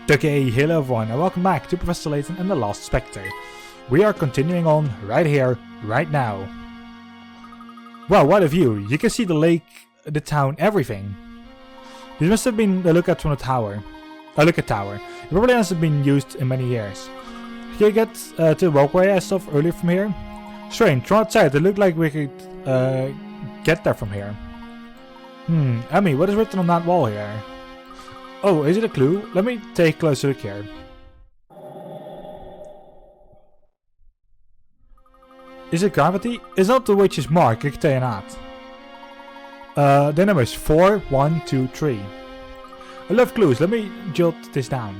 Okay, hello everyone and welcome back to Professor Layton and the Lost Specter. We are continuing on right here, right now. Wow, what a view. You can see the lake, the town, everything. This must have been a lookout from the tower. A lookout tower. It probably hasn't been used in many years. Can you get to the walkway I saw earlier from here? Strange, from outside it looked like we could get there from here. Emmy, what is written on that wall here? Oh, is it a clue? Let me take a closer look here. Is it gravity? It's not the witch's mark, I can tell you that. The numbers 4, 1, 2, 3. I love clues, let me jot this down.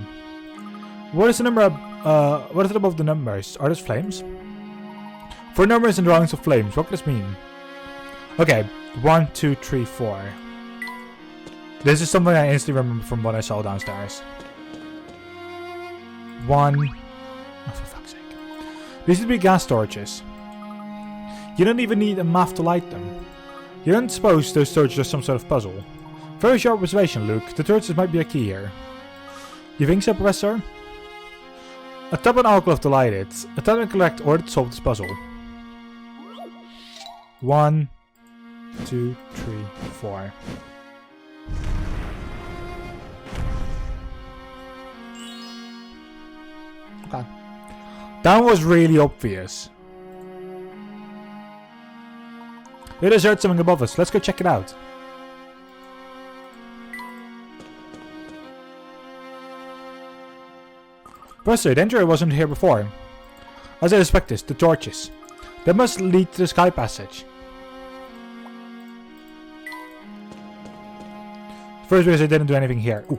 What is the number what is it above the numbers? Are those flames? For numbers and drawings of flames, what could this mean? Okay, 1, 2, 3, 4. This is something I instantly remember from what I saw downstairs. 1. Oh, for fuck's sake. These would be gas storages. You don't even need a map to light them. You don't suppose those storages are some sort of puzzle? Very sharp observation, Luke. The torches might be a key here. You think so, Professor? A tap and alcohol to light it. A tap and collect order to solve this puzzle. 1, 2, 3, 4. Okay. That was really obvious. We just heard something above us. Let's go check it out. Professor, the entry wasn't here before. As I suspected, the torches. They must lead to the sky passage. First because I didn't do anything here. Ooh.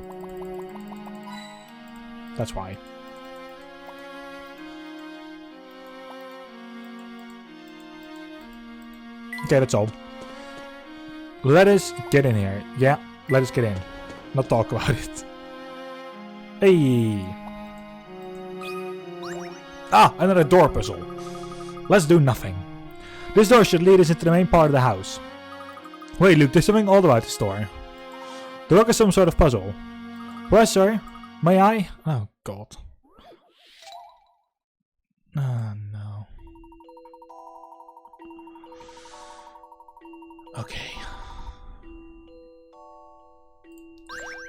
That's why. Okay, that's all. Let us get in here. Yeah, let us get in. Not talk about it. Hey. Ah, another door puzzle. Let's do nothing. This door should lead us into the main part of the house. Wait, Luke, there's something odd about this door. The look is some sort of puzzle. Professor, may I? Oh, God. Oh, no. Okay.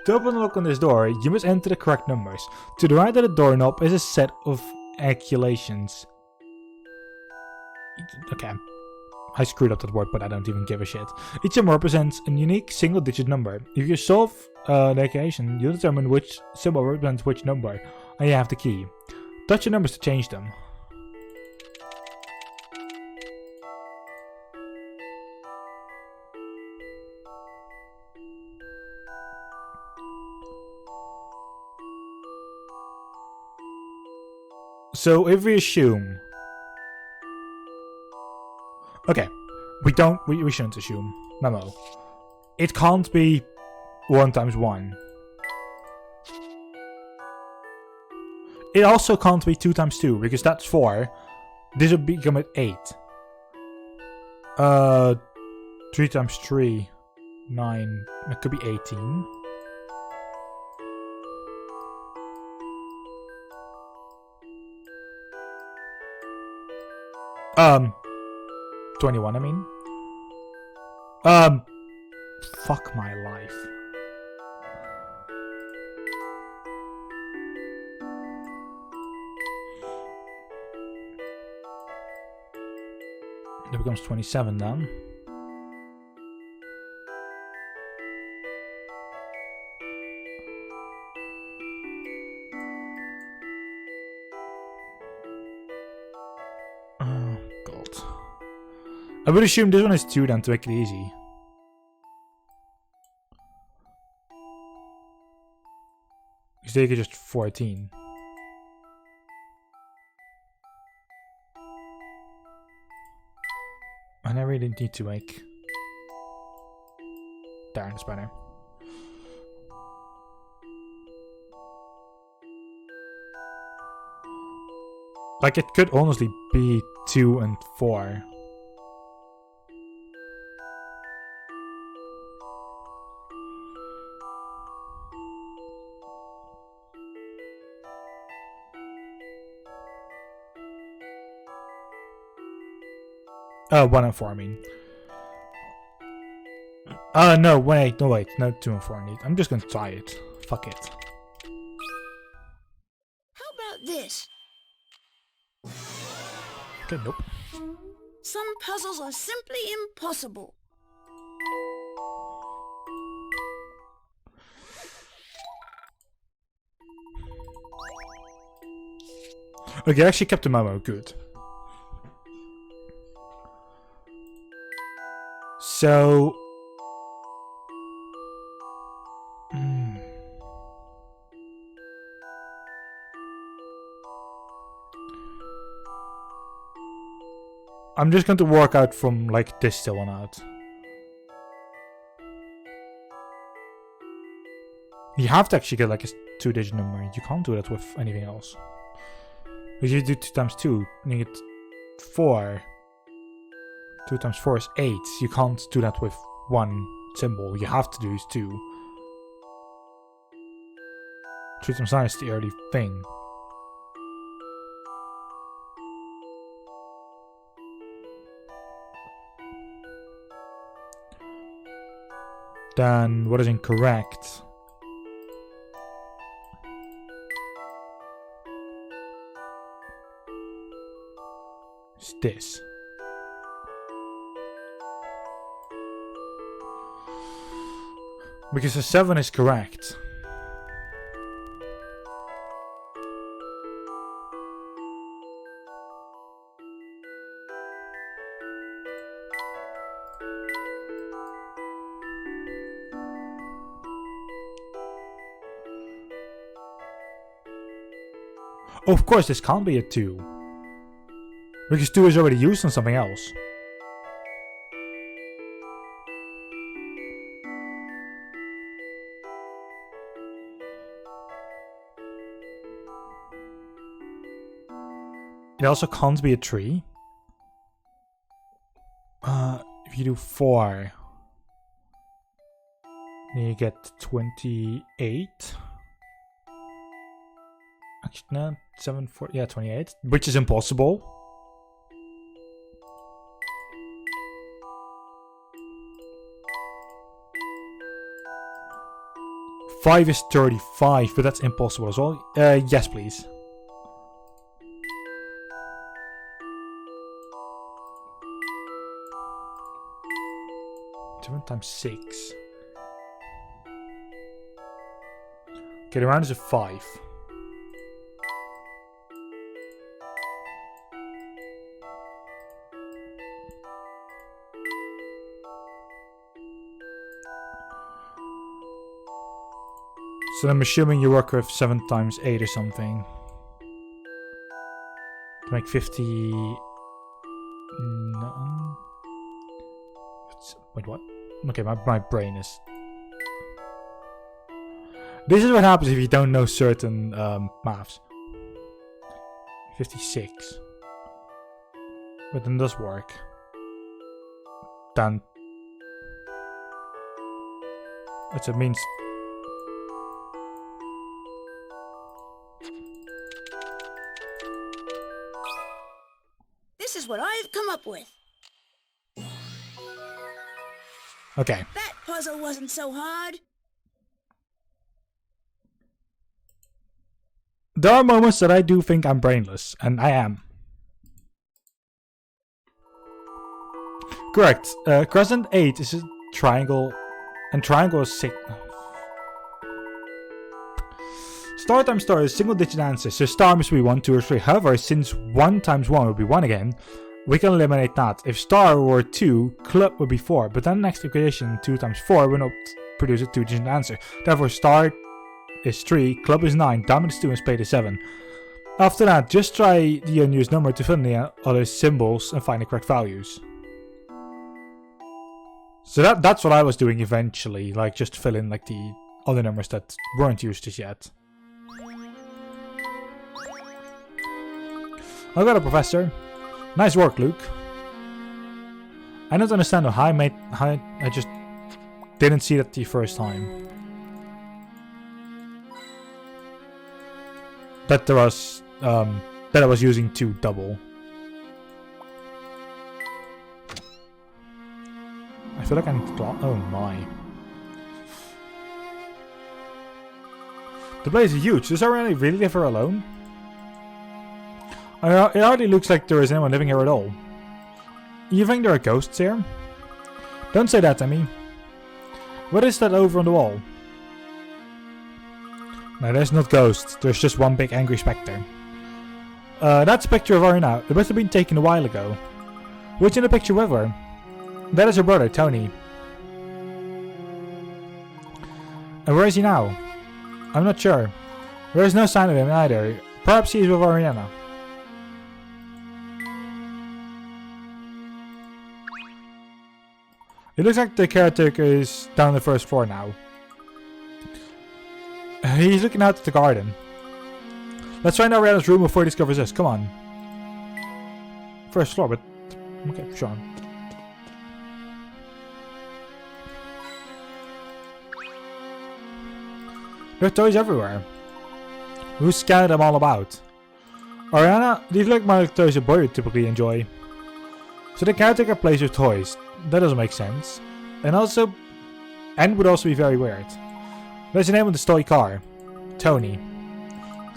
To open the lock on this door, you must enter the correct numbers. To the right of the doorknob is a set of calculations. Okay. I screwed up that word, but I don't even give a shit. Each symbol represents a unique single-digit number. If you solve the equation, you determine which symbol represents which number, and you have the key. Touch the numbers to change them. So if we assume... Okay, we shouldn't assume. Memo. It can't be 1 times 1. It also can't be 2 times 2, because that's 4. This would become at 8. 3 times 3, 9. That could be 18. Um... 21, I mean. Fuck my life. That becomes 27 then. I would assume this one is 2 then to make it easy. Because they could just 14. And I really need to make... Darn, it's better. Like, it could honestly be 2 and 4. 1 and 4, I mean. No, wait, not 2 and 4 indeed. I'm just gonna try it. Fuck it. How about this? Okay, nope. Some puzzles are simply impossible. Okay, I actually kept the memo. Good. So... I'm just going to work out from, like, this still on out. You have to actually get, like, a 2-digit number. You can't do that with anything else. If you do 2 times 2, you get 4. 2 times 4 is 8. You can't do that with 1 symbol. You have to do 2. 3 times 9 is the early thing. Then what is incorrect? Is this. Because the 7 is correct. Oh, of course, this can't be a 2. Because 2 is already used on something else. 'It also can't be a 3. If you do 4, then you get 28. Actually, no, 7, 4, yeah, 28, which is impossible. Five is 35, but that's impossible as well. Yes, please. Times 6. Okay, the round is a 5. So I'm assuming you work with 7 times 8 or something. To make 50... No. Wait, what? Okay, my brain is... This is what happens if you don't know certain maths. 56. But then does work. Then... It means... This is what I've come up with. Okay. That puzzle wasn't so hard. There are moments that I do think I'm brainless, and I am. Correct. Crescent 8 is a triangle, and triangle is 6. Star times star is single digit answer, so star must be 1, 2, or 3. However, since 1 times 1 would be 1 again, we can eliminate that. If star were 2, club would be 4, but then the next equation, 2 times 4, will not produce a 2-digit answer. Therefore, star is 3, club is 9, diamond is 2, and spade is 7. After that, just try the unused number to fill in the other symbols and find the correct values. So that's what I was doing eventually, like just fill in like the other numbers that weren't used just yet. I got a professor. Nice work, Luke. I don't understand how I just didn't see that the first time. That there was that I was using 2 double. feel like I need to oh my. The place is huge. Does Ariana really live here alone? It hardly looks like there is anyone living here at all. You think there are ghosts here? Don't say that, Emmy. What is that over on the wall? No, there's not ghosts. There's just one big angry specter. That's a picture of Ariana. It must have been taken a while ago. What's in the picture with her? That is her brother, Tony. And where is he now? I'm not sure. There is no sign of him either. Perhaps he is with Ariana. It looks like the caretaker is down on the first floor now. He's looking out at the garden. Let's find Ariana's room before he discovers us. Come on. First floor, but... Okay, sure. There are toys everywhere. Who scattered them all about? Ariana, these look like toys a boy would typically enjoy. So the caretaker plays with toys. That doesn't make sense. And would also be very weird. There's a name on the toy car. Tony.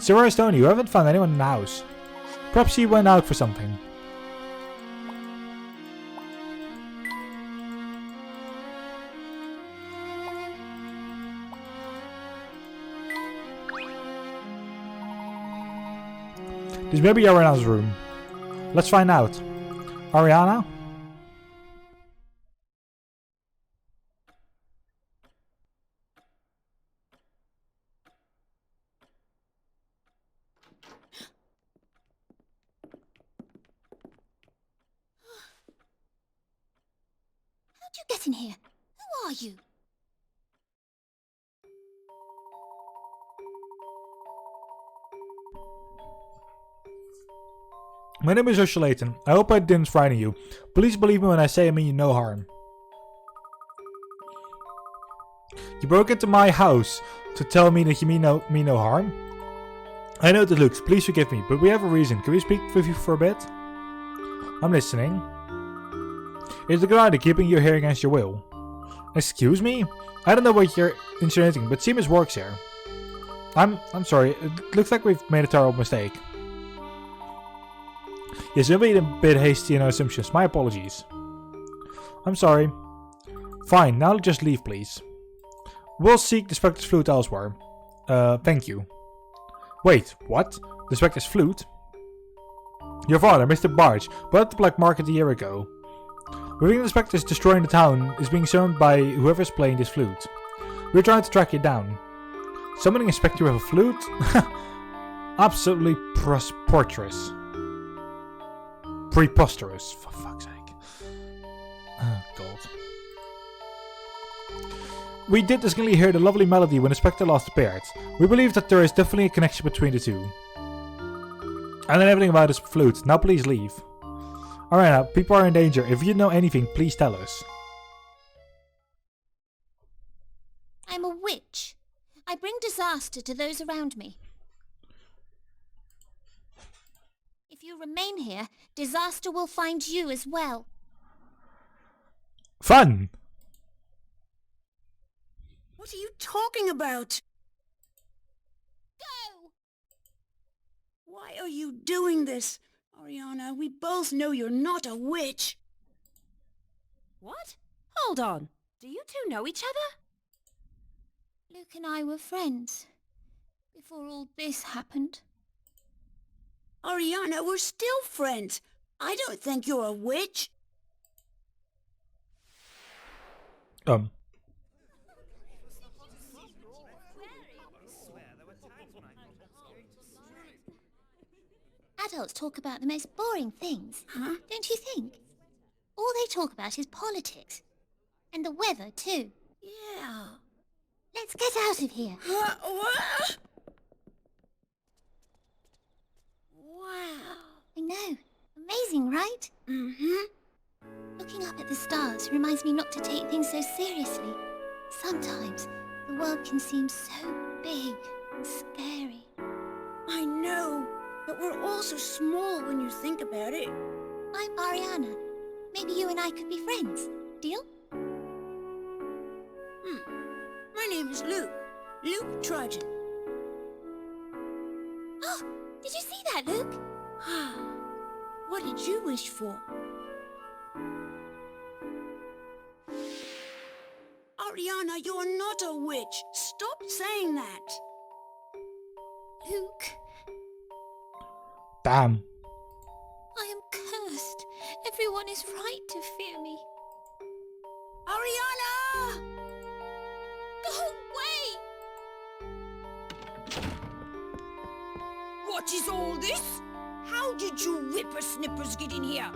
So where is Tony? We haven't found anyone in the house. Perhaps he went out for something. This may be Ariana's room. Let's find out. Ariana? How'd you get in here? Who are you? My name is Layton. I hope I didn't frighten you. Please believe me when I say I mean you no harm. You broke into my house to tell me that you mean no harm? I know the looks, please forgive me, but we have a reason. Can we speak with you for a bit? I'm listening. Is the guy keeping you here against your will? Excuse me? I don't know what you're insinuating, but Seamus works here. I'm sorry, it looks like we've made a terrible mistake. Yes, we made a bit hasty in our assumptions. My apologies. I'm sorry. Fine, now just leave, please. We'll seek the Specter's flute elsewhere. Thank you. Wait, what? The Specter's flute? Your father, Mr. Barge, bought the black market a year ago. We think the Specter is destroying the town is being served by whoever's playing this flute. We're trying to track it down. Summoning a Specter with a flute? Absolutely preposterous. Preposterous, for fuck's sake. Oh, God. We did distinctly hear the lovely melody when the Spectre last appeared. We believe that there is definitely a connection between the two. I know everything about this flute. Now please leave. Alright, people are in danger. If you know anything, please tell us. I'm a witch. I bring disaster to those around me. If you remain here, disaster will find you as well. Fun! What are you talking about? Go! Why are you doing this? Ariana, we both know you're not a witch. What? Hold on. Do you two know each other? Luke and I were friends before all this happened. Ariana, we're still friends. I don't think you're a witch. Adults talk about the most boring things, Huh? don't you think? All they talk about is politics. And the weather, too. Yeah. Let's get out of here. What? Wow. I know. Amazing, right? Mm-hmm. Looking up at the stars reminds me not to take things so seriously. Sometimes the world can seem so big and scary. I know, but we're all so small when you think about it. I'm Ariana. Maybe you and I could be friends. Deal? is Luke. Luke Trojan. Oh, did you see that, Luke? What did you wish for? Ariana, you're not a witch. Stop saying that. Luke, Damn. I am cursed. Everyone is right to fear me. Ariana! Go away! What is all this? How did you whippersnippers get in here?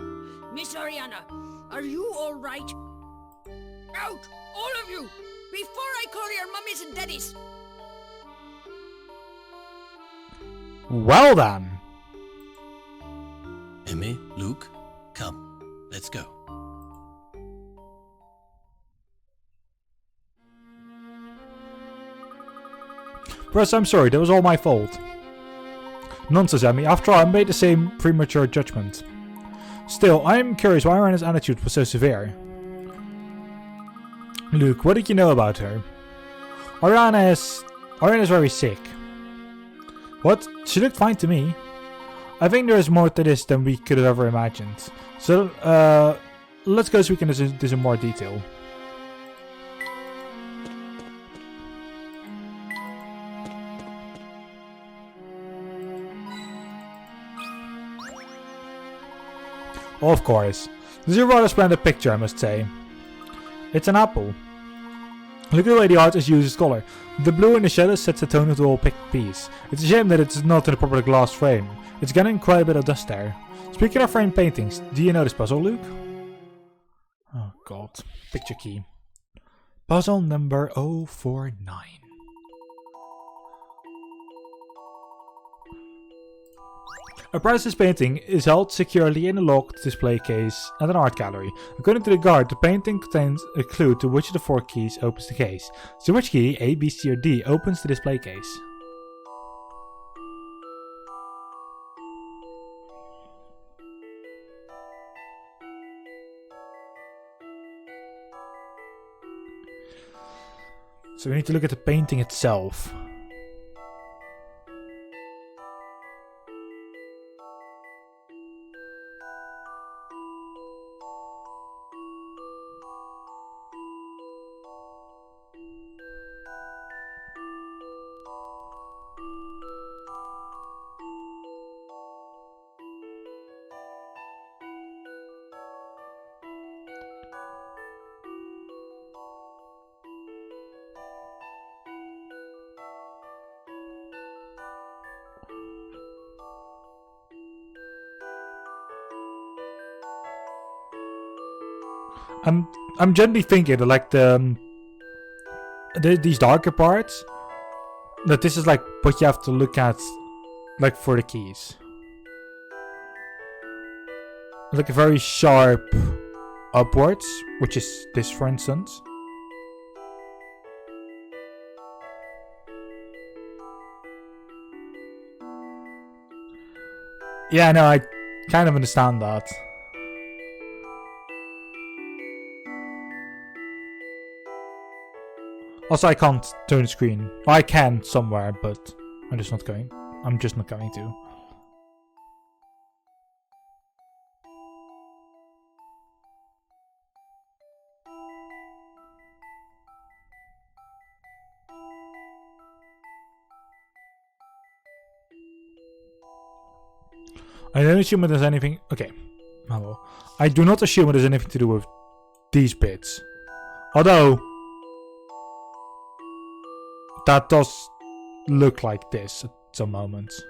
Miss Ariana, are you all right? Out, all of you, before I call your mummies and daddies. Well then. Emmy, Luke, come, let's go. First, I'm sorry, that was all my fault. Nonsense, Emmy. After all, I made the same premature judgment. Still, I am curious why Ariana's attitude was so severe. Luke, what did you know about her? Ariana is very sick. What? She looked fine to me. I think there is more to this than we could have ever imagined. So, let's go so we can do this in more detail. Of course. This is a rather splendid picture, I must say. It's an apple. Look at the way the artist uses color. The blue in the shadow sets the tone of the whole piece. It's a shame that it's not in a proper glass frame. It's getting quite a bit of dust there. Speaking of framed paintings, do you know this puzzle, Luke? Oh god. Picture key. Puzzle number 049. A priceless painting is held securely in a locked display case at an art gallery. According to the guard, the painting contains a clue to which of the 4 keys opens the case. So which key, A, B, C or D, opens the display case? So we need to look at the painting itself. I'm generally thinking that like these darker parts, that this is like what you have to look at like for the keys. Like a very sharp upwards, which is this for instance. Yeah, no, I kind of understand that. Also, I can't turn the screen. Well, I can somewhere, but I'm just not going. I'm just not going to. I don't assume it has anything. Okay. Oh, well. I do not assume it has anything to do with these bits. Although that does look like this at some moments.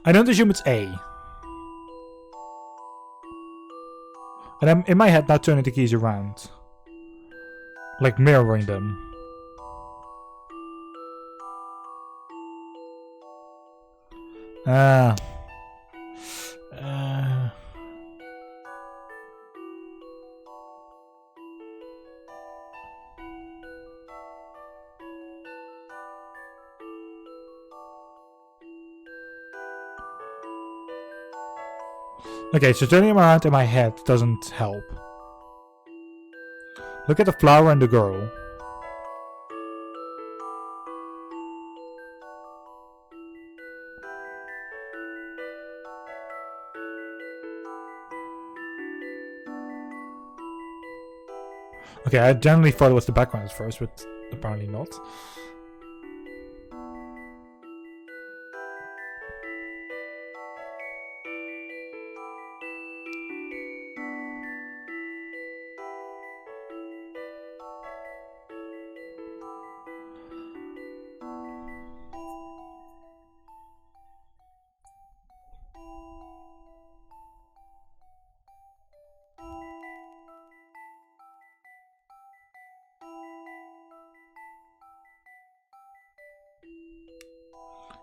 I don't assume it's A. And I'm in my head now turning the keys around. Like mirroring them. Okay, so turning him around in my head doesn't help. Look at the flower and the girl. Okay, I generally thought it was the background at first, but apparently not.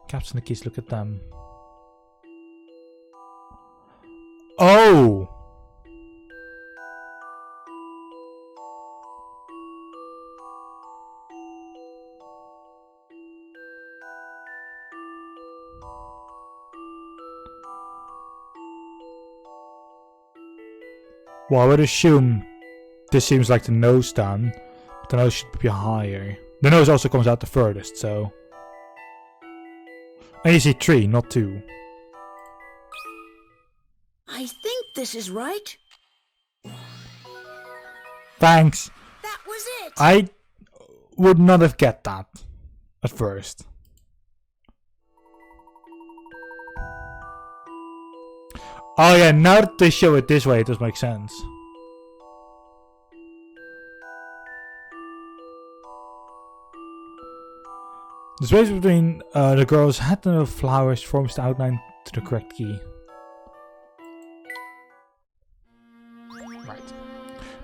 Caps and the keys, look at them. Oh! Well, I would assume this seems like the nose down, but the nose should be higher. The nose also comes out the furthest, so... And you see 3, not 2. I think this is right. Thanks! That was it! I would not have get that at first. Oh yeah, now that they show it this way, it does make sense. The space between the girl's head and the flowers forms the outline to the correct key. Right.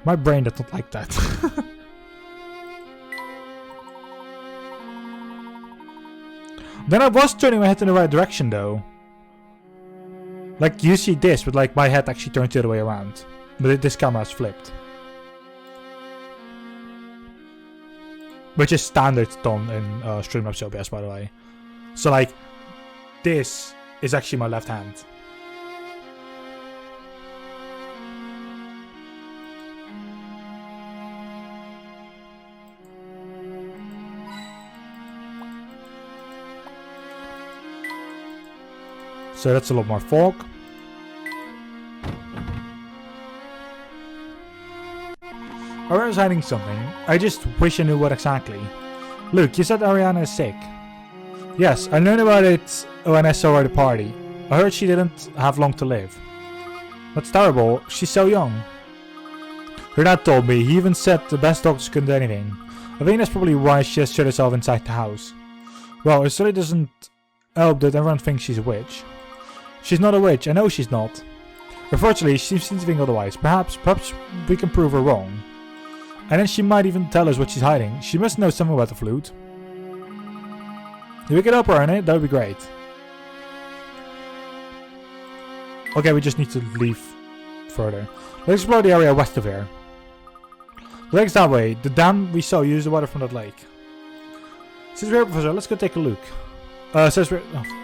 My brain does not like that. Then I was turning my head in the right direction though. Like you see this, but like my head actually turns the other way around. But this camera is flipped. Which is standard done in Streamlabs OBS, by the way. So like, this is actually my left hand. So that's a lot more fog. Ariana's hiding something. I just wish I knew what exactly. Luke, you said Ariana is sick. Yes, I learned about it when I saw her at the party. I heard she didn't have long to live. That's terrible. She's so young. Her dad told me. He even said the best doctors couldn't do anything. I think that's probably why she has shut herself inside the house. Well, it certainly doesn't help that everyone thinks she's a witch. She's not a witch. I know she's not. Unfortunately, she seems to think otherwise. Perhaps we can prove her wrong. And then she might even tell us what she's hiding. She must know something about the flute. If we can help her on it, that would be great. Okay, we just need to leave further. Let's explore the area west of here. The lake's that way. The dam we saw used the water from that lake. Since we're here, Professor, let's go take a look. Says we're... Oh.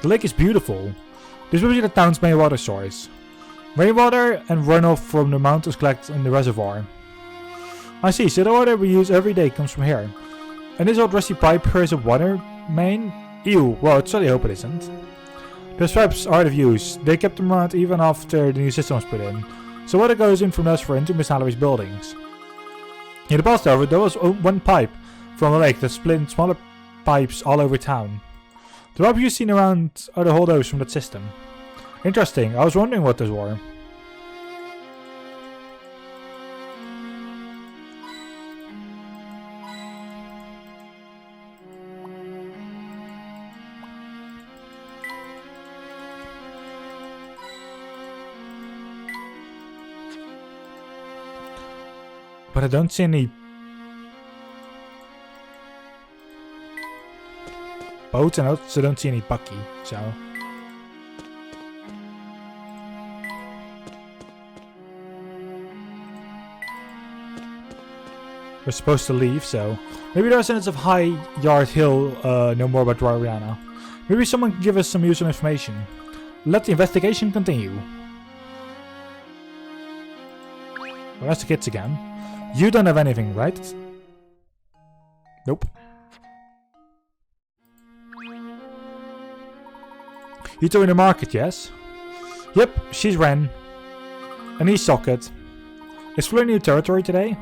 The lake is beautiful. This will be the town's main water source. Rainwater and runoff from the mountains collect in the reservoir. I see, so the water we use every day comes from here. And this old rusty pipe here is a water main? Ew, well, I certainly hope it isn't. Those pipes are out of use. They kept them around even after the new system was put in. So water goes in from the reservoir into Miss Hallowe's buildings. In the past, however, there was one pipe from the lake that split in smaller pipes all over town. The pipe you've seen around are the holdovers from that system. Interesting, I was wondering what those were. But I don't see any boats and I also don't see any Bucky, so... We're supposed to leave, so maybe the residents of High Yard Hill know more about Roriana. Maybe someone can give us some useful information. Let the investigation continue. Well, that's the kids again. You don't have anything, right? Nope. You two in the market, yes? Yep, she's Ren. And he's Socket. Exploring new territory today?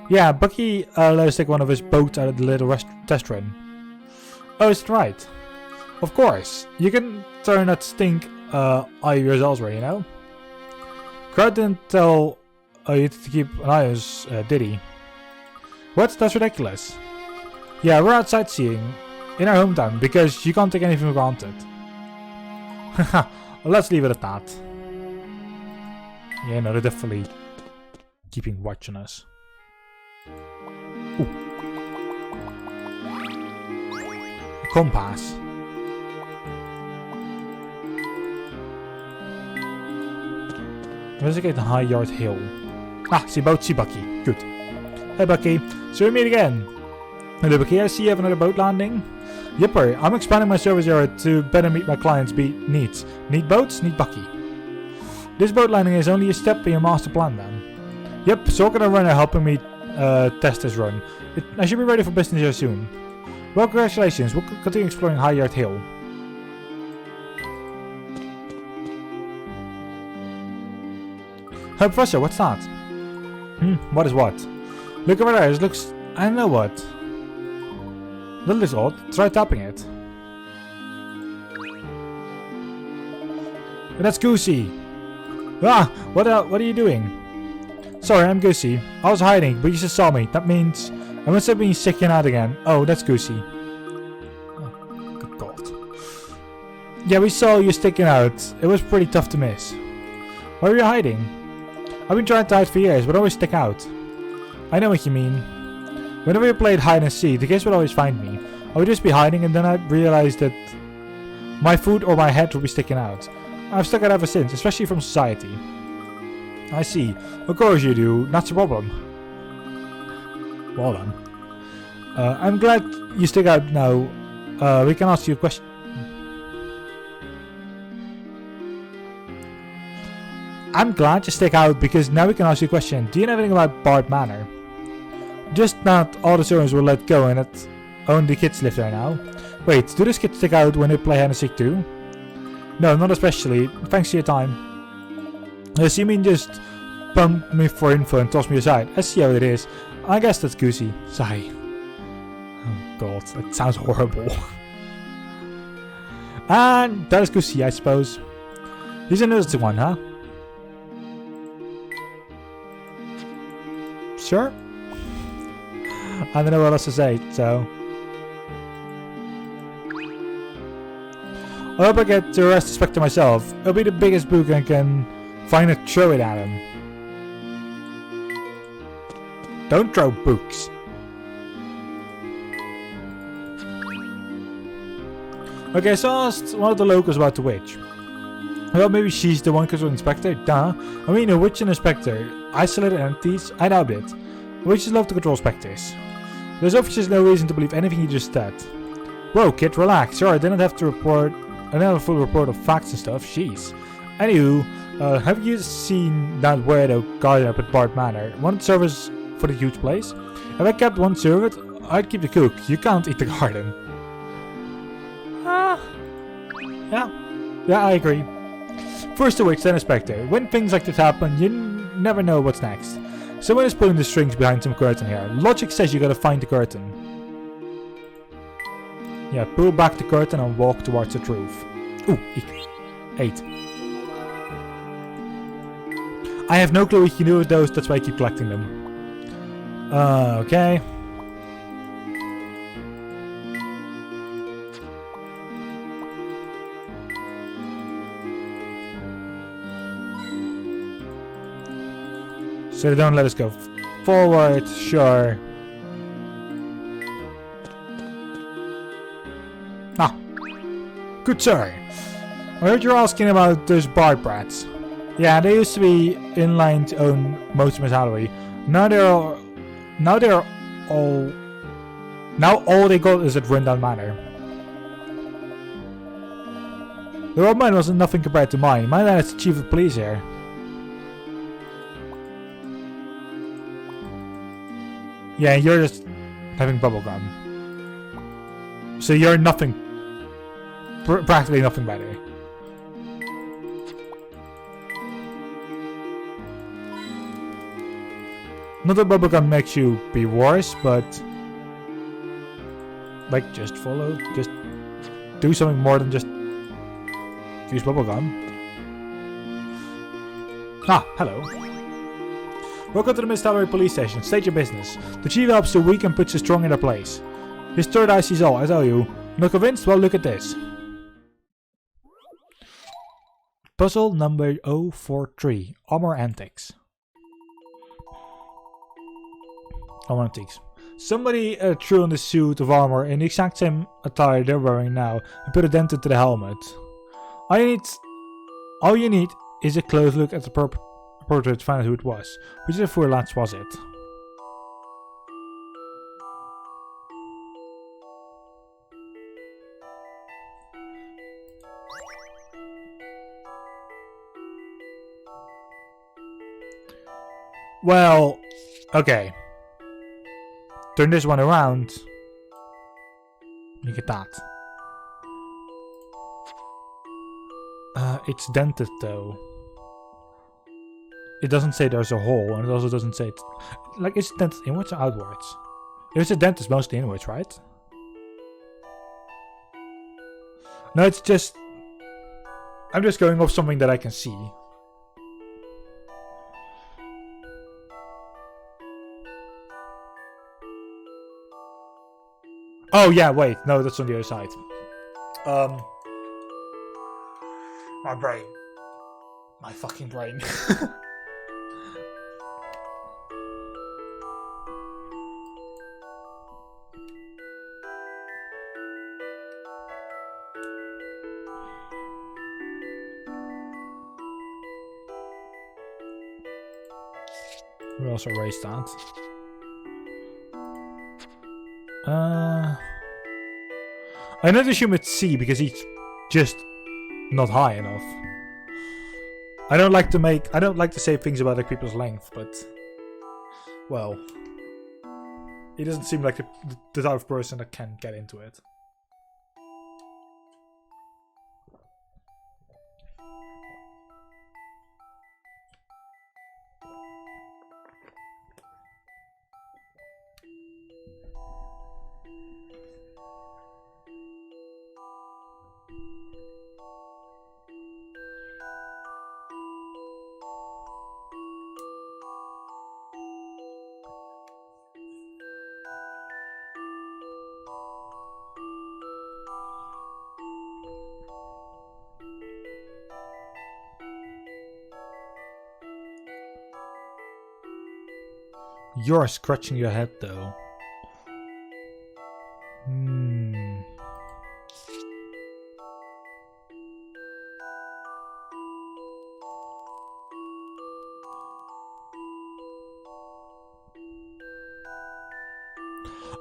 Yeah, Bucky let us take one of his boats out of the little test run. Oh, is it right? Of course. You can turn that stink eye of yours elsewhere, you know? Crowd didn't tell you to keep an eye on us, did he? What? That's ridiculous. Yeah, we're out sightseeing in our hometown because you can't take anything for granted. Haha, well, let's leave it at that. Yeah, no, they're definitely keeping watch on us. Ooh. Compass. Investigate the High Yard Hill. Ah, see Bucky. Good. Hey Bucky, so we meet again. Hello Bucky, I see you have another boat landing. Yipper, I'm expanding my service area to better meet my clients' needs. Need boats? Need Bucky. This boat landing is only a step in your master plan then. Yep, Socket and Ren are helping me test this run. I should be ready for business here soon. Well, congratulations, we'll continue exploring High Yard Hill. Hey Professor, what's that? What is what? Look over there, it looks... I don't know what. That looks odd, try tapping it. That's Goosey! Ah! What are you doing? Sorry, I'm Goosey. I was hiding, but you just saw me. That means... I must have been sticking out again. Oh, that's Goosey. Oh, good God. Yeah, we saw you sticking out. It was pretty tough to miss. Why were you hiding? I've been trying to hide for years, but always stick out. I know what you mean. Whenever we played hide and seek, the kids would always find me. I would just be hiding and then I'd realize that my foot or my head would be sticking out. I've stuck out ever since, especially from society. I see. Of course you do. That's a problem. Well done. I'm glad you stick out now. We can ask you a question. I'm glad you stick out because now we can ask you a question. Do you know anything about Bard Manor? Just that all the servants were let go and that only the kids live there now. Wait, do these kids stick out when they play hide and seek too? No, not especially. Thanks for your time. So you mean just pump me for info and toss me aside? I see how it is. I guess that's Goosey. Sigh. Oh God, that sounds horrible. And that is Goosey, I suppose. He's an interesting one, huh? Sure. I don't know what else to say, so... I hope I get to arrest the Specter myself. It'll be the biggest book I can find and throw it at him. Don't throw books. Okay, so I asked one of the locals about the witch. Well, maybe she's the one controlling Specter? Duh. I mean, a witch and a Specter. Isolated entities? I doubt it. Witches love to control Specters. There's obviously no reason to believe anything you just said. Whoa, kid, relax. Sure, I didn't have a full report of facts and stuff. Jeez. Anywho, have you seen that weirdo garden up at Bard Manor? One service for the huge place? If I kept one servant, I'd keep the cook. You can't eat the garden. Yeah, I agree. First a witch, then a Specter. When things like this happen, you never know what's next. Someone is pulling the strings behind some curtain here. Logic says you gotta find the curtain. Yeah, pull back the curtain and walk towards the truth. Ooh, 8. I have no clue what you can do with those, that's why I keep collecting them. Okay. So they don't let us go forward, sure. Ah, good sir. I heard you're asking about those Bard brats. Yeah, they used to be in line to own most of my salary. Now they're Now they're all... Now all they got is at Rundown Manor. Their old mine was nothing compared to mine. Mine is the chief of police here. Yeah, and you're just having bubblegum. So you're nothing... practically nothing better. Not that bubblegum makes you be worse, but like just follow, just do something more than just use bubblegum. Ah, hello. Welcome to the Mistillery police station. State your business. The chief helps the weak and puts the strong in their place. His third eye sees all, I tell you. Not convinced? Well, look at this. Puzzle number 043. Armor Antics. Antiques. Somebody threw on the suit of armor in the exact same attire they're wearing now and put a dent into the helmet. All you need is a close look at the portrait to find out who it was. Which of the four lads was it? Well, okay. Turn this one around. Look at that. It's dented though. It doesn't say there's a hole, and it also doesn't say it. Like, it's dented inwards or outwards? If it's a dent, it's mostly inwards, right? No, it's just... I'm just going off something that I can see. Oh yeah, wait, no, that's on the other side. My brain. My fucking brain. We'll also erase that. I don't assume it's C because he's just not high enough. I don't like to say things about like people's length, but well, he doesn't seem like the type of person that can get into it. You're scratching your head though.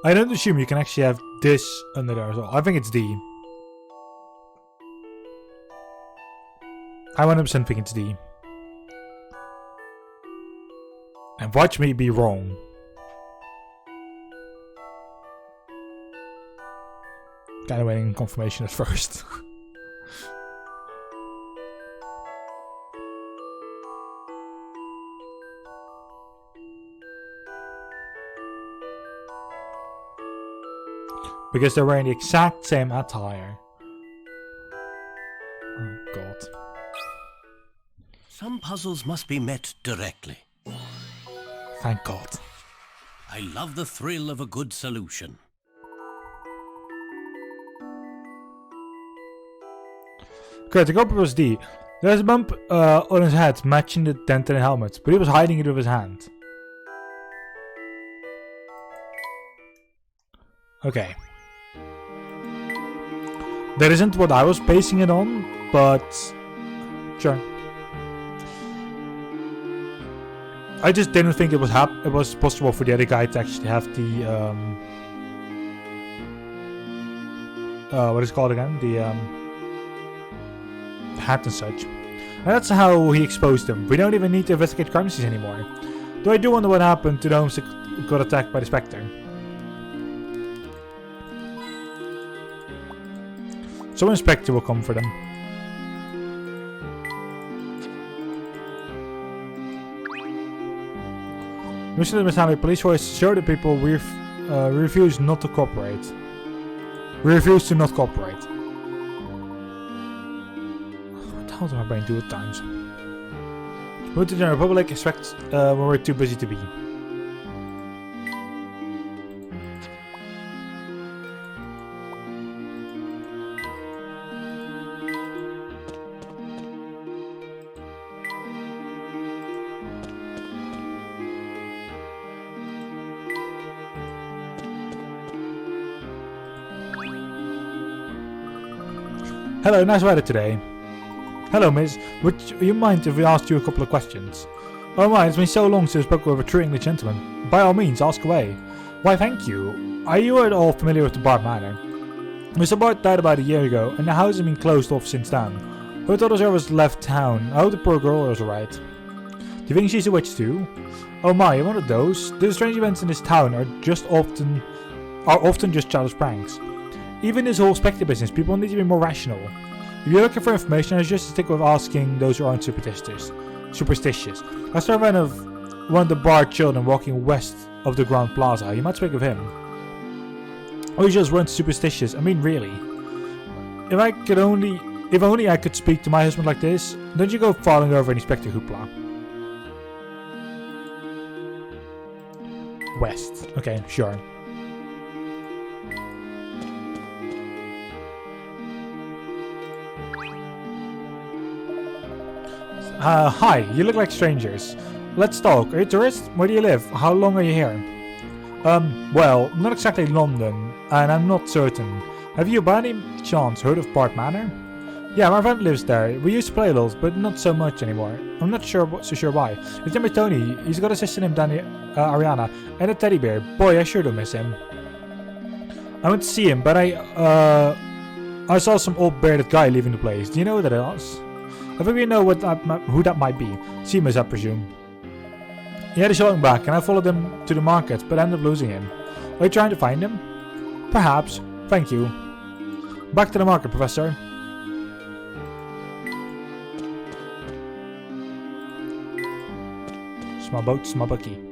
I don't assume you can actually have this under there as well. I think it's D. I 100% think it's D. And watch me be wrong. Kinda waiting confirmation at first. Because they're wearing the exact same attire. Oh god. Some puzzles must be met directly. Thank God. I love the thrill of a good solution. Okay, the culprit was D. There's a bump on his head matching the dent in the helmet, but he was hiding it with his hand. Okay. That isn't what I was basing it on, but sure. I just didn't think it was possible for the other guy to actually have the what is it called again? The hat and such. And that's how he exposed them. We don't even need to investigate crime scenes anymore. Though I do wonder what happened to those that got attacked by the Specter. So an Specter will come for them. Mr. Misali, police voice show the people we refuse not to cooperate. We refuse to not cooperate. What the hell does my brain do at times? Move to the General Public, expect when we're too busy to be. Hello, nice weather today. Hello, miss. Would you mind if we asked you a couple of questions? Oh my, it's been so long since I spoke with a true English gentleman. By all means, ask away. Why, thank you. Are you at all familiar with the Bart Manor? Mr. Bart died about a year ago, and the house has been closed off since then. Her daughter Service left town. I hope the poor girl is alright. Do you think she's a witch too? Oh my, one of those. The strange events in this town are often just childish pranks. Even this whole Specter business, people need to be more rational. If you're looking for information, I suggest stick with asking those who aren't superstitious. I saw one of the Bart children walking west of the Grand Plaza. You might speak of him. Or you just weren't superstitious. I mean, really. If only I could speak to my husband like this, don't you go falling over any Specter hoopla. West. Okay, sure. Hi, you look like strangers. Let's talk. Are you a tourist? Where do you live? How long are you here? Well, not exactly London, and I'm not certain. Have you by any chance heard of Bart Manor? Yeah, my friend lives there. We used to play a little, but not so much anymore. I'm not so sure why. His name is Tony. He's got a sister named Ariana, and a teddy bear. Boy, I sure do miss him. I went to see him, but I saw some old bearded guy leaving the place. Do you know who that is? I think we know who that might be. Seamus, I presume. He had a showing back, and I followed him to the market, but ended up losing him. Are you trying to find him? Perhaps. Thank you. Back to the market, Professor. Small boat, small bucky.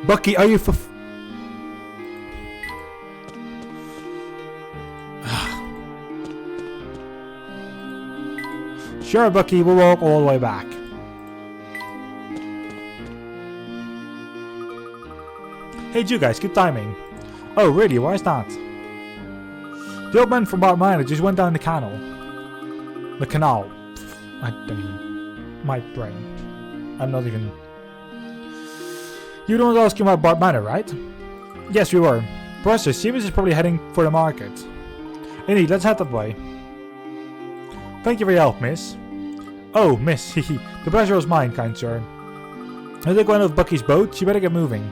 Bucky, are you for... Sure, Bucky, we'll walk all the way back. Hey, you guys, good timing. Oh, really? Why is that? The old man from Bart Manor just went down the canal. The canal. I don't even... My brain. I'm not even... You don't ask him about Bart Manor, right? Yes, we were. Professor, Seamus is probably heading for the market. Indeed, let's head that way. Thank you for your help, miss. Oh, miss, hehe. The pleasure was mine, kind sir. I took one of Bucky's boats. You better get moving.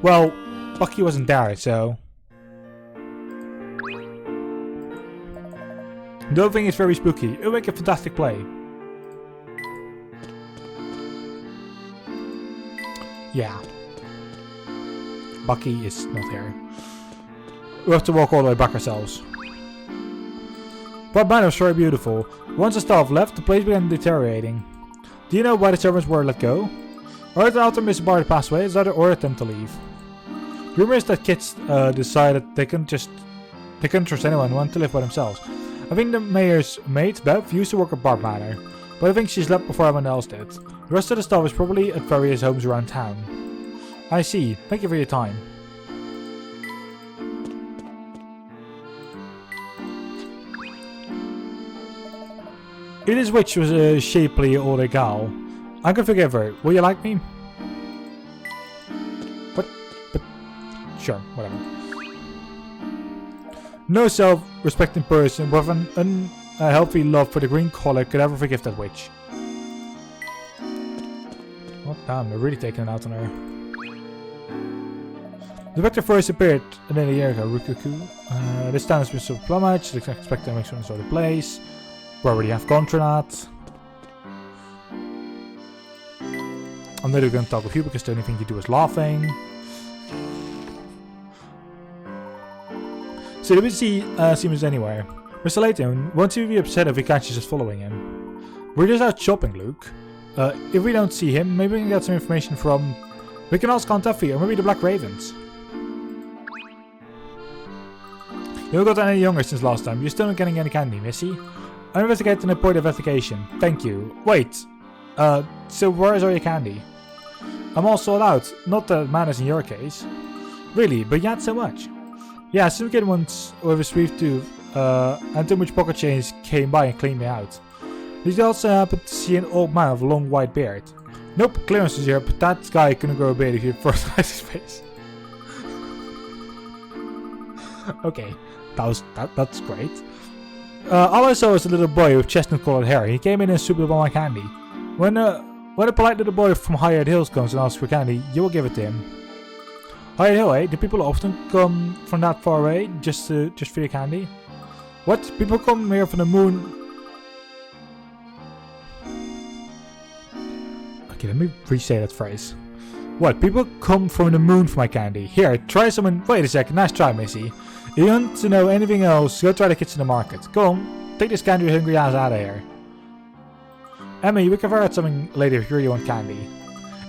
Well, Bucky wasn't there, so... The whole thing is very spooky. It'll make a fantastic play. Yeah. Bucky is not here. We have to walk all the way back ourselves. Bart Manor was very beautiful. Once the staff left, the place began deteriorating. Do you know why the servants were let go? Or after Mr. Bart passed away, his daughter ordered them to leave. The rumor is that kids decided they couldn't trust anyone who wanted to live by themselves. I think the mayor's maid, Bev, used to work at Bart Manor, but I think she left before everyone else did. The rest of the staff is probably at various homes around town. I see. Thank you for your time. If this witch was a shapely older gal, I can forgive her. Will you like me? What? But sure, whatever. No self-respecting person with an unhealthy love for the green color could ever forgive that witch. Oh damn, they're really taking it out on her. The Specter first appeared nearly a year ago. Rukuku. This town has been sort of plumage. The Specter makes one sort of place. We already have gone through that. I'm not even going to talk with you because the only thing you do is laughing. So did we see Siemens anywhere? Mr. Layton, won't you be upset if we catch you just following him? We're just out shopping, Luke. If we don't see him, maybe we can get some information from... We can ask Contafi or maybe the Black Ravens. You haven't got any younger since last time. You're still not getting any candy, Missy. I'm investigating a point of investigation. Thank you. Wait. So where is all your candy? I'm all sold out. Not that matters in your case. Really, but you had so much. Yeah, some kid once with a sweet tooth and too much pocket change came by and cleaned me out. Did you also happen to see an old man with a long white beard? Nope, clearance is here, but that guy couldn't grow a beard if you fertilized his face. Okay, that's great. All I saw was a little boy with chestnut-colored hair. He came in and swooped up on my candy. When a polite little boy from Hired Hills comes and asks for candy, you will give it to him. Hired Hill, eh? Do people often come from that far away just for your candy? What? People come here from the moon? Okay, let me re-say that phrase. What? People come from the moon for my candy. Here, try some and... Wait a second, nice try, Missy. If you want to know anything else, go try the kids in the market. Go on, take this candy hungry ass out of here. Emmy, we can figure out something later if you really want candy.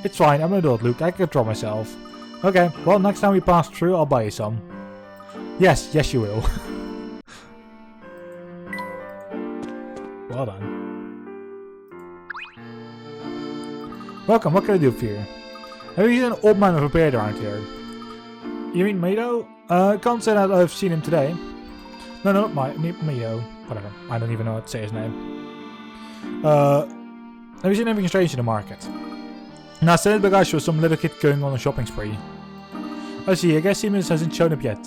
It's fine, I'm an adult, Luke. I can control myself. Okay, well, next time we pass through, I'll buy you some. Yes, you will. Well done. Welcome, what can I do for you? Have you seen an old man with a beard around here? You mean Mado? Can't say that I've seen him today. No, not Mado. Whatever, I don't even know how to say his name. Have you seen anything strange in the market? Now, said the guy was some little kid going on a shopping spree. I see, I guess Siemens hasn't shown up yet.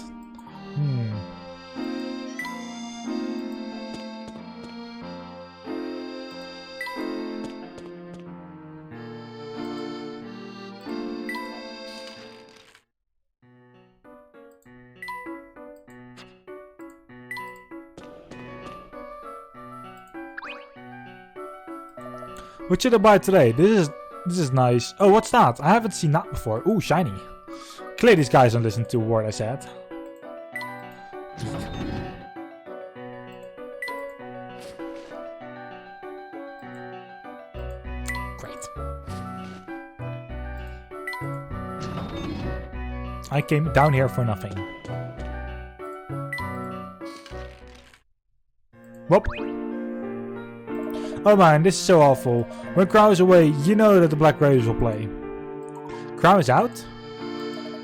What should I buy today? This is nice. Oh, what's that? I haven't seen that before. Ooh, shiny. Clearly these guys don't listen to a word I said. Great. I came down here for nothing. Whoop. Oh man, this is so awful. When Crow is away, you know that the Black Ravens will play. Crow is out?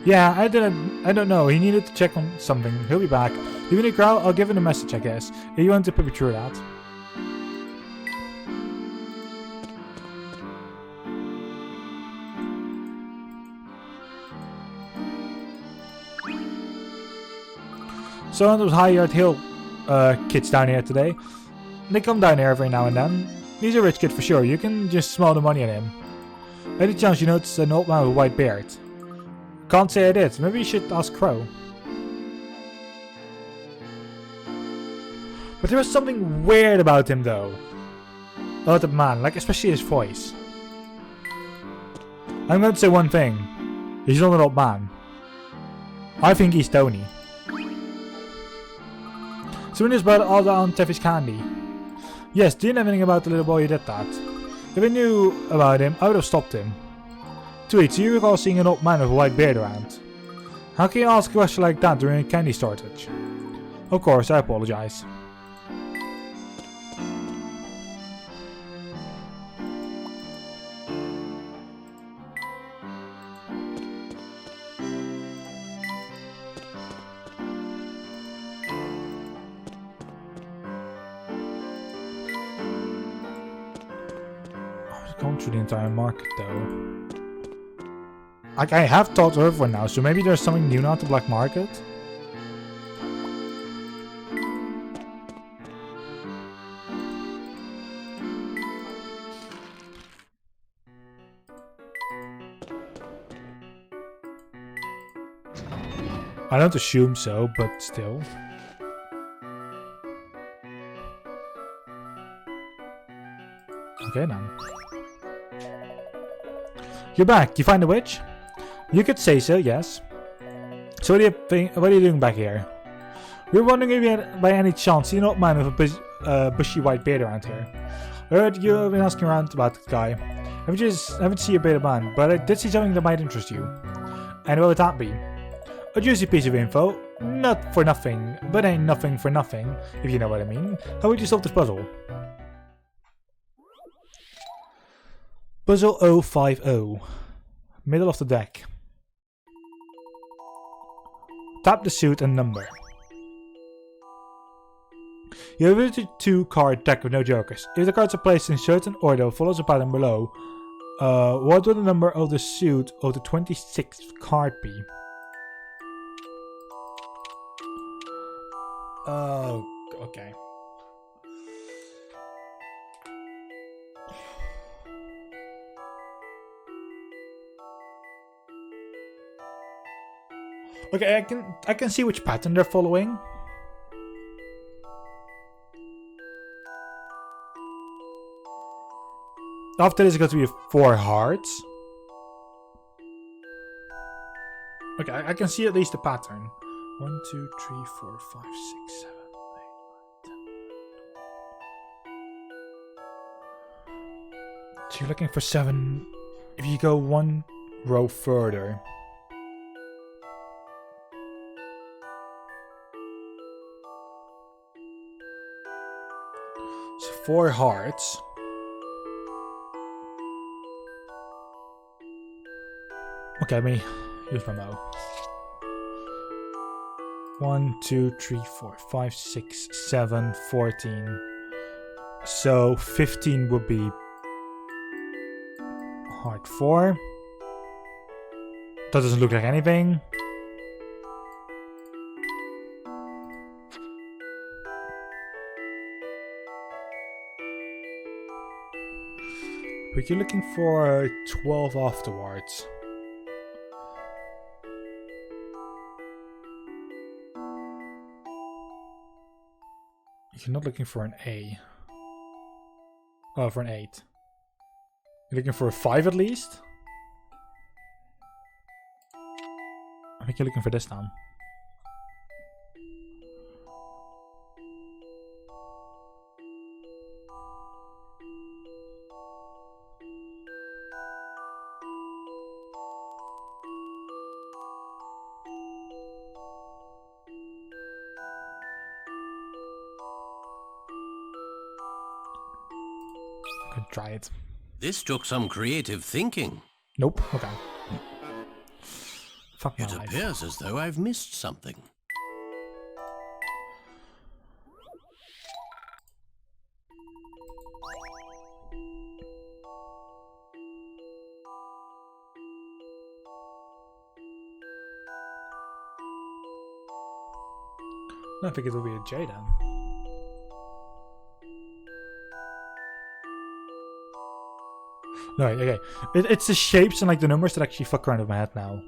Yeah, I don't know. He needed to check on something. He'll be back. You need Crow? I'll give him a message, I guess. If you want to put me through that. So those Hired Hill kids down here today. They come down here every now and then. He's a rich kid for sure. You can just smell the money in him. Any chance you notice an old man with a white beard? Can't say I did. Maybe you should ask Crow. But there was something weird about him though. About the man, like especially his voice. I'm going to say one thing. He's not an old man. I think he's Tony. So we just brought all the Aunt Teffy's candy. Yes, do you know anything about the little boy who did that? If I knew about him, I would have stopped him. Tweet, do you recall seeing an old man with a white beard around? How can you ask a question like that during a candy shortage? Of course, I apologize. Gone through the entire market though. Like I have talked to everyone now, so maybe there's something new now at the black market. I don't assume so, but still. Okay then. You're back. You find the witch? You could say so, yes. So what are you doing back here? We're wondering if you had, by any chance, you not man with a bushy white beard around here. I heard you have been asking around about that guy. Haven't seen a bearded man, but I did see something that might interest you. And what would that be? A juicy piece of info. Not for nothing, but ain't nothing for nothing, if you know what I mean. How would you solve this puzzle? Puzzle 050. Middle of the deck. Tap the suit and number. You have a 2-card deck with no jokers. If the cards are placed in certain order, follows the pattern below. What would the number of the suit of the 26th card be? Oh, okay. Okay, I can see which pattern they're following. After this, it's going to be 4 hearts. Okay, I can see at least the pattern. 1, 2, 3, 4, 5, 6, 7, 8, 9, 10. So you're looking for 7. If you go 1 row further. So 4 hearts. Okay, let me use my mouse. 1, 2, 3, 4, 5, 6, 7, 14. So 15 would be heart 4. That doesn't look like anything. But you're looking for 12 afterwards. You're not looking for an A. Oh, for an 8. You're looking for a 5 at least? I think you're looking for this now. Try it. This took some creative thinking. Nope. Okay. Fuck my It life. appears as though I've missed something. No, I think it will be a J then. No, okay. It's the shapes and like the numbers that actually fuck around with my head now.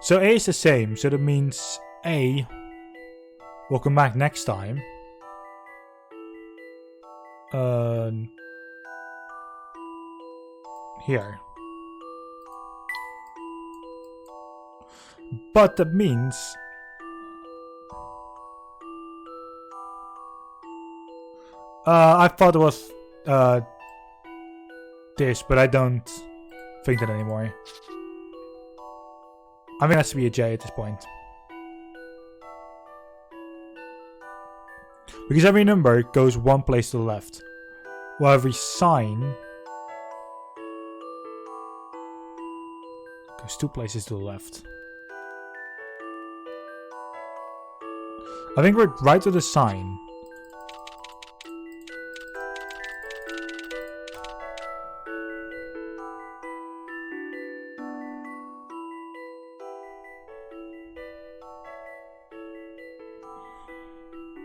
So A is the same, so that means A will come back next time. Here. But that means I thought it was this, but I don't think that anymore. I mean, it has to be a J at this point. Because every number goes 1 place to the left. While every sign goes 2 places to the left. I think we're right to the sign.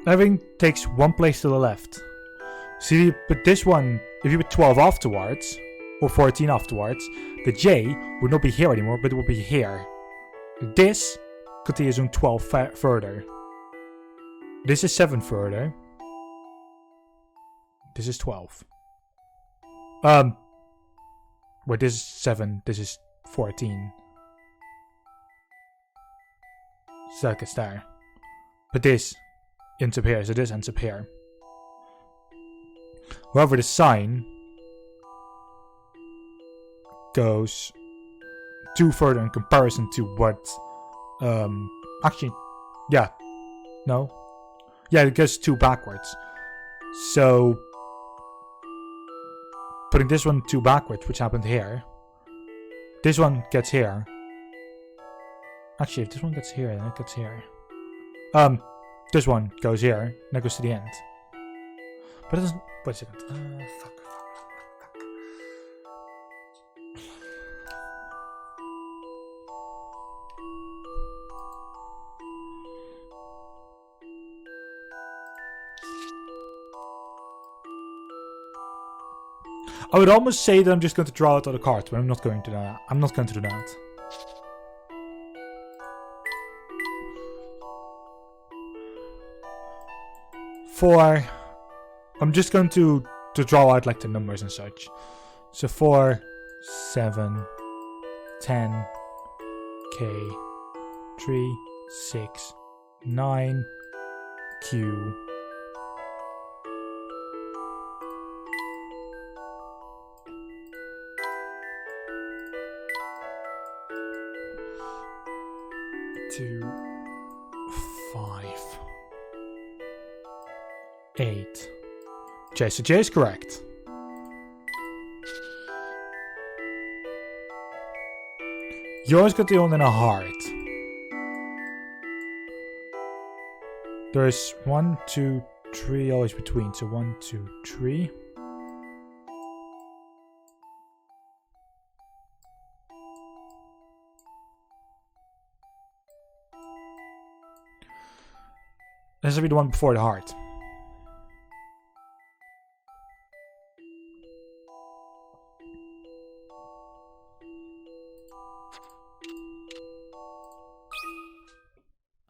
Everything takes 1 place to the left. See, but this one, if you put 12 afterwards, or 14 afterwards, the J would not be here anymore, but it would be here. This continues on 12 further. This is 7 further. This is 12. Wait, this is 7, this is 14. So that gets there. But this ends up here, so this ends up here. However, the sign goes 2 further in comparison to what actually, yeah, no, yeah, it goes 2 backwards. So putting this one 2 backwards, which happened here, this one gets here. Actually, if this one gets here, then it gets here. This one goes here, and that goes to the end. But it doesn't. Wait a second. Fuck. I would almost say that I'm just going to draw out all the cards, but I'm not going to do that. I'm not going to do that. I'm just going to draw out like the numbers and such. So 4, 7, 10, K, 3, 6, 9, Q, 2, 5, 8. J, so J is correct. Yours got the one in a heart. There's 1, 2, 3 always between, so 1, 2, 3. This will be the one before the heart.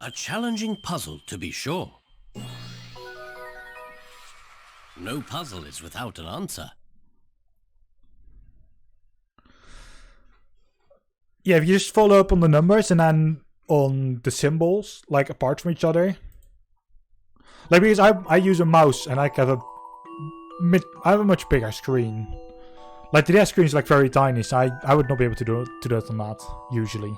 A challenging puzzle, to be sure. No puzzle is without an answer. Yeah, if you just follow up on the numbers and then on the symbols, like apart from each other. Like, because I use a mouse and I have a much bigger screen. Like, the desk screen is like very tiny, so I would not be able to do that on that usually.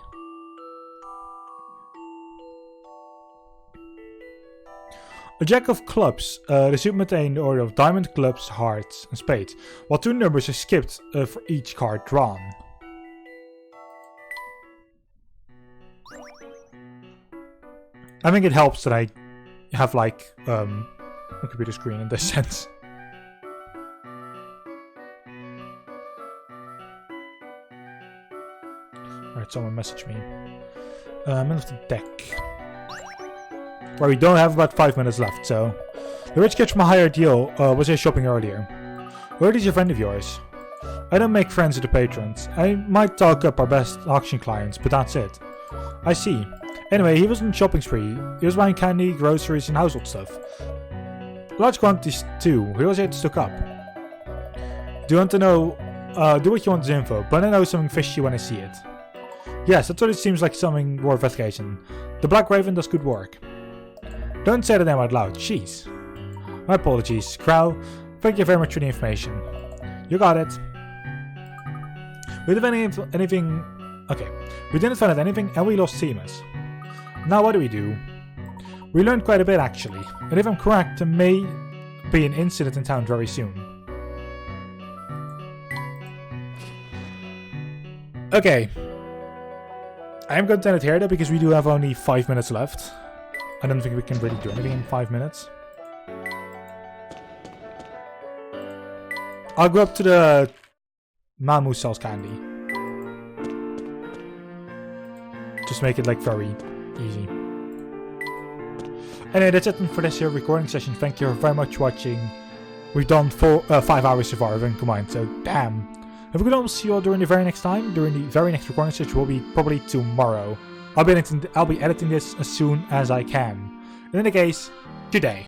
A jack of clubs. The suit maintains the order of diamond, clubs, hearts, and spades, while 2 numbers are skipped for each card drawn. I think it helps that I have like a computer screen in this sense. Alright, someone messaged me. Middle of the deck. Well, we don't have about 5 minutes left, so... The rich kid from a higher deal was here shopping earlier. Where is a friend of yours? I don't make friends with the patrons. I might talk up our best auction clients, but that's it. I see. Anyway, he wasn't shopping spree. He was buying candy, groceries, and household stuff. Large quantities too. He was here to stock up. Do you want to know? Do what you want as info, but I know something fishy when I see it. Yes, that's what it seems like, something worth investigation. The Black Raven does good work. Don't say the name out loud. Jeez. My apologies, Crow. Thank you very much for the information. You got it. We didn't find anything. Okay. We didn't find out anything, and we lost Seamus. Now what do? We learned quite a bit actually, and if I'm correct, there may be an incident in town very soon. Okay. I'm going to end it here though, because we do have only 5 minutes left. I don't think we can really do anything in 5 minutes. I'll go up to the man who sells candy. Just make it like very easy. Anyway, that's it for this here recording session. Thank you very much for watching. We've done 5 hours so far, if I can combine, so damn. If we could almost see you all during the very next time, during the very next recording, which will be probably tomorrow. I'll be editing this as soon as I can. In any case, good day.